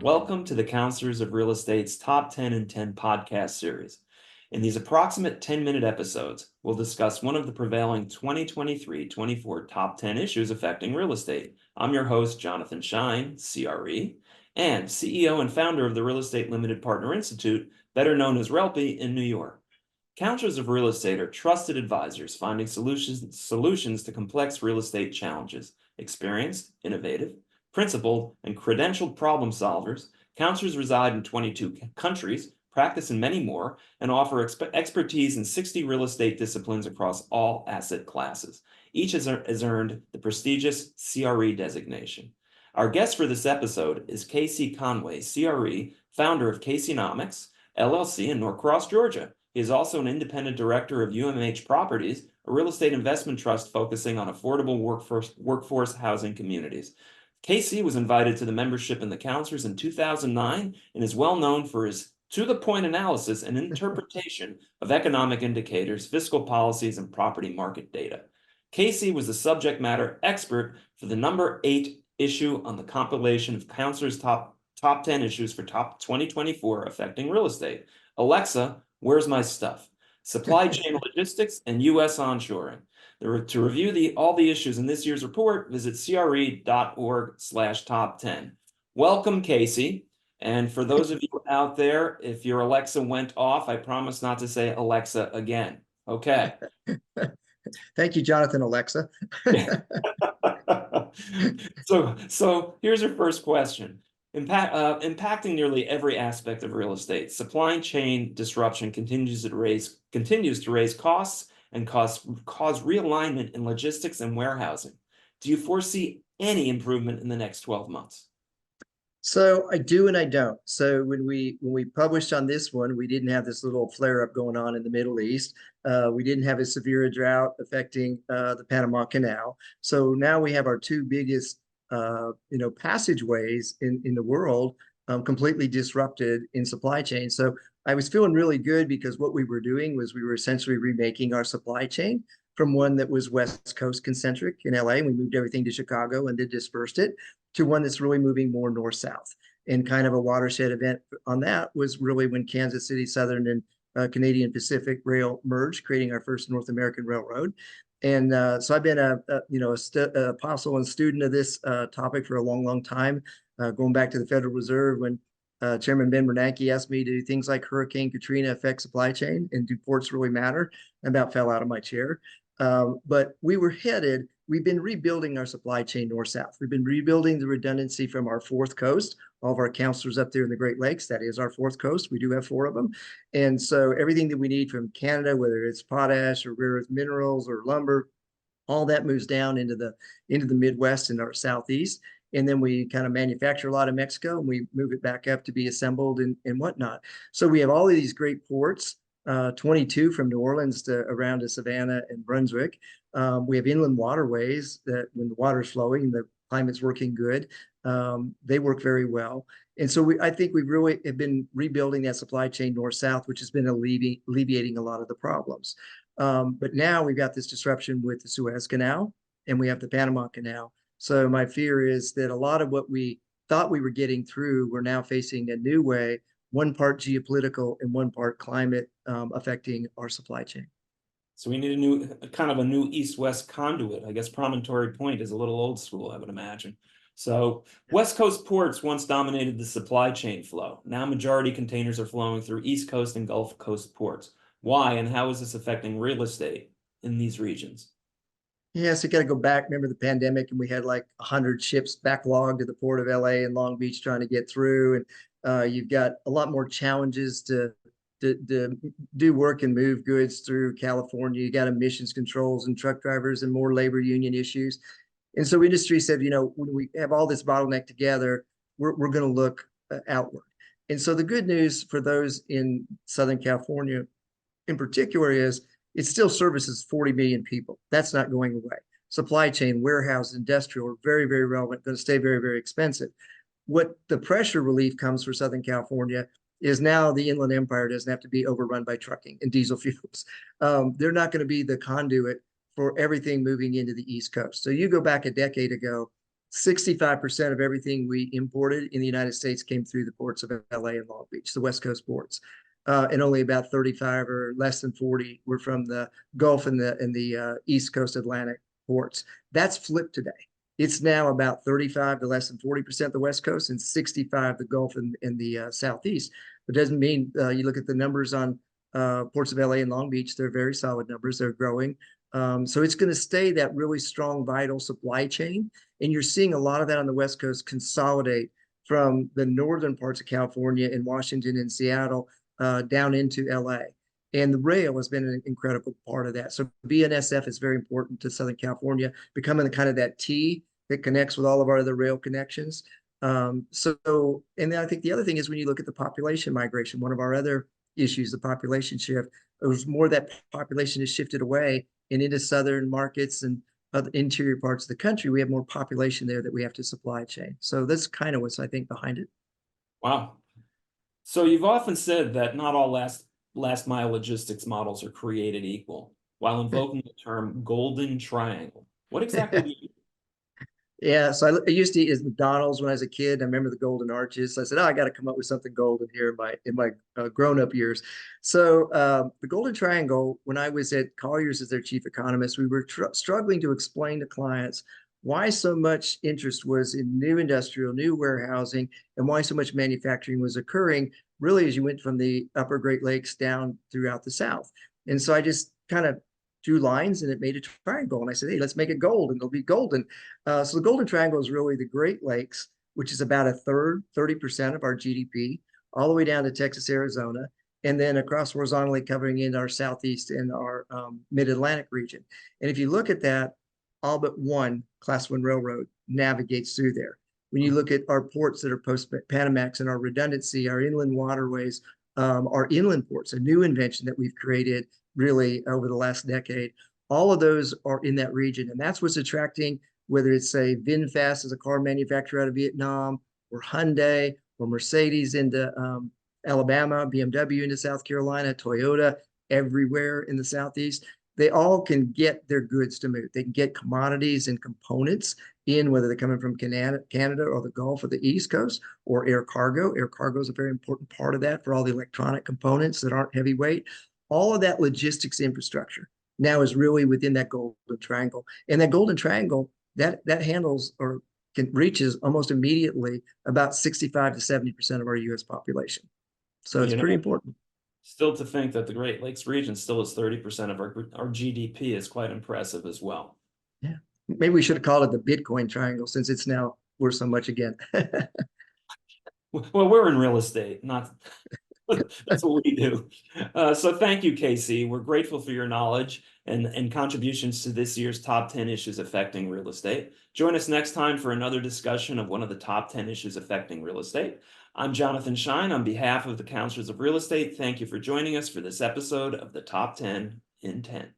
Welcome to the Counselors of Real Estate's Top 10 in 10 podcast series. In these approximate 10-minute episodes, we'll discuss one of the prevailing 2023-24 top 10 issues affecting real estate. I'm your host, Jonathan Schein, CRE, and CEO and founder of the Real Estate Limited Partner Institute, better known as RELPI, in New York. Counselors of Real Estate are trusted advisors finding solutions to complex real estate challenges. Experienced, innovative, principled, and credentialed problem solvers, counselors reside in 22 countries, practice in many more, and offer expertise in 60 real estate disciplines across all asset classes. Each has earned the prestigious CRE designation. Our guest for this episode is KC Conway, CRE, founder of KCnomics, LLC in Norcross, Georgia. He is also an independent director of UMH Properties, a real estate investment trust focusing on affordable workforce housing communities. KC was invited to the membership in the counselors in 2009 and is well known for his to-the-point analysis and interpretation of economic indicators, fiscal policies, and property market data. KC was the subject matter expert for the number 8 issue on the compilation of counselors' top 10 issues for top 2024 affecting real estate. Alexa, where's my stuff? Supply chain logistics and U.S. onshoring. To review all the issues in this year's report, visit cre.org/top10. Welcome, Casey. And for those of you out there, if your Alexa went off, I promise not to say Alexa again. Okay. Thank you, Jonathan, Alexa. So here's your first question. Impacting nearly every aspect of real estate, supply chain disruption continues to raise costs and cause realignment in logistics and warehousing. Do you foresee any improvement in the next 12 months? So I do and I don't. So when we published on this one, we didn't have this little flare up going on in the Middle East. We didn't have a severe drought affecting the Panama Canal. So now we have our two biggest passageways in the world completely disrupted in supply chain. So I was feeling really good because what we were doing was we were essentially remaking our supply chain from one that was West Coast concentric in LA, and we moved everything to Chicago and then dispersed it, to one that's really moving more north-south. And kind of a watershed event on that was really when Kansas City Southern and Canadian Pacific Rail merged, creating our first North American railroad. And so I've been a apostle and student of this topic for a long, long time, going back to the Federal Reserve when Chairman Ben Bernanke asked me to do things like Hurricane Katrina affect supply chain and do ports really matter. I about fell out of my chair. But we've been rebuilding our supply chain north-south. We've been rebuilding the redundancy from our fourth coast, all of our counselors up there in the Great Lakes. That is our fourth coast. We do have 4 of them. And so everything that we need from Canada, whether it's potash or rare earth minerals or lumber, all that moves down into the Midwest and our southeast. And then we kind of manufacture a lot in Mexico and we move it back up to be assembled and whatnot. So we have all of these great ports, 22 from New Orleans to around to Savannah and Brunswick. We have inland waterways that when the water's flowing, the climate's working good. They work very well. And so I think we really have been rebuilding that supply chain north-south, which has been alleviating a lot of the problems. But now we've got this disruption with the Suez Canal and we have the Panama Canal. So my fear is that a lot of what we thought we were getting through, we're now facing a new way, one part geopolitical and one part climate affecting our supply chain. So we need a new east-west conduit. I guess Promontory Point is a little old school, I would imagine. So West Coast ports once dominated the supply chain flow. Now majority containers are flowing through East Coast and Gulf Coast ports. Why and how is this affecting real estate in these regions? Yes, you got to go back. Remember the pandemic, and we had like 100 ships backlogged at the port of LA and Long Beach trying to get through. And you've got a lot more challenges to do work and move goods through California. You got emissions controls and truck drivers and more labor union issues. And so industry said, when we have all this bottleneck together, we're going to look outward. And so the good news for those in Southern California in particular is it still services 40 million people. That's not going away. Supply chain, warehouse, industrial are very, very relevant, going to stay very, very expensive. What the pressure relief comes for Southern California is now the Inland Empire doesn't have to be overrun by trucking and diesel fuels. They're not going to be the conduit for everything moving into the East Coast. So you go back a decade ago, 65% of everything we imported in the United States came through the ports of LA and Long Beach, the West Coast ports. And only about 35 or less than 40 were from the Gulf and the East Coast Atlantic ports. That's flipped today. It's now about 35 to less than 40% the West Coast and 65 the Gulf and the Southeast. It doesn't mean you look at the numbers on ports of LA and Long Beach, they're very solid numbers. They're growing. So it's going to stay that really strong, vital supply chain. And you're seeing a lot of that on the West Coast consolidate from the northern parts of California and Washington and Seattle down into LA. And the rail has been an incredible part of that. So BNSF is very important to Southern California, becoming kind of that T that connects with all of our other rail connections. And then I think the other thing is when you look at the population migration, one of our other issues, the population shift, it was more that population has shifted away and into southern markets and other interior parts of the country. We have more population there that we have to supply chain. So that's kind of what's, I think, behind it. Wow. So you've often said that not all last mile logistics models are created equal, while invoking the term golden triangle. What exactly do you? Yeah, so I used to eat at McDonald's when I was a kid. I remember the golden arches. So I said, "Oh, I got to come up with something golden here in my grown up years." So the golden triangle. When I was at Colliers as their chief economist, we were struggling to explain to clients why so much interest was in new industrial, new warehousing, and why so much manufacturing was occurring. Really, as you went from the Upper Great Lakes down throughout the South, and so I just kind of drew lines and it made a triangle. And I said, hey, let's make it gold and it'll be golden. So the golden triangle is really the Great Lakes, which is about a third, 30% of our GDP, all the way down to Texas, Arizona, and then across horizontally covering in our Southeast and our mid-Atlantic region. And if you look at that, all but one Class 1 railroad navigates through there. When you look at our ports that are post-Panamax and our redundancy, our inland waterways, our inland ports, a new invention that we've created really over the last decade. All of those are in that region. And that's what's attracting, whether it's say VinFast as a car manufacturer out of Vietnam, or Hyundai, or Mercedes into Alabama, BMW into South Carolina, Toyota everywhere in the Southeast. They all can get their goods to move. They can get commodities and components in, whether they're coming from Canada or the Gulf or the East Coast, or air cargo. Air cargo is a very important part of that for all the electronic components that aren't heavyweight. All of that logistics infrastructure now is really within that golden triangle. And that golden triangle, that handles or reaches almost immediately about 65 to 70% of our US population. So it's pretty important. Still, to think that the Great Lakes region still is 30% of our GDP is quite impressive as well. Yeah. Maybe we should have called it the Bitcoin triangle since it's now worth so much again. Well, we're in real estate, not that's what we do. So thank you, KC. We're grateful for your knowledge and contributions to this year's top 10 issues affecting real estate. Join us next time for another discussion of one of the top 10 issues affecting real estate. I'm Jonathan Schein on behalf of the Counselors of Real Estate. Thank you for joining us for this episode of the Top 10 in 10.